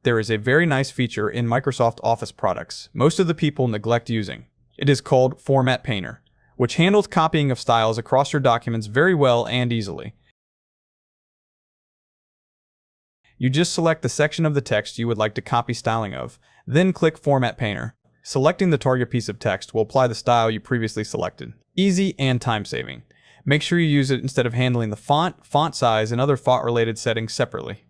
there is a very nice feature in Microsoft Office products most of the people neglect using. It is called Format Painter, which handles copying of styles across your documents very well and easily. You just select the section of the text you would like to copy styling of, then click Format Painter. Selecting the target piece of text will apply the style you previously selected. Easy and time-saving. Make sure you use it instead of handling the font size, and other font-related settings separately.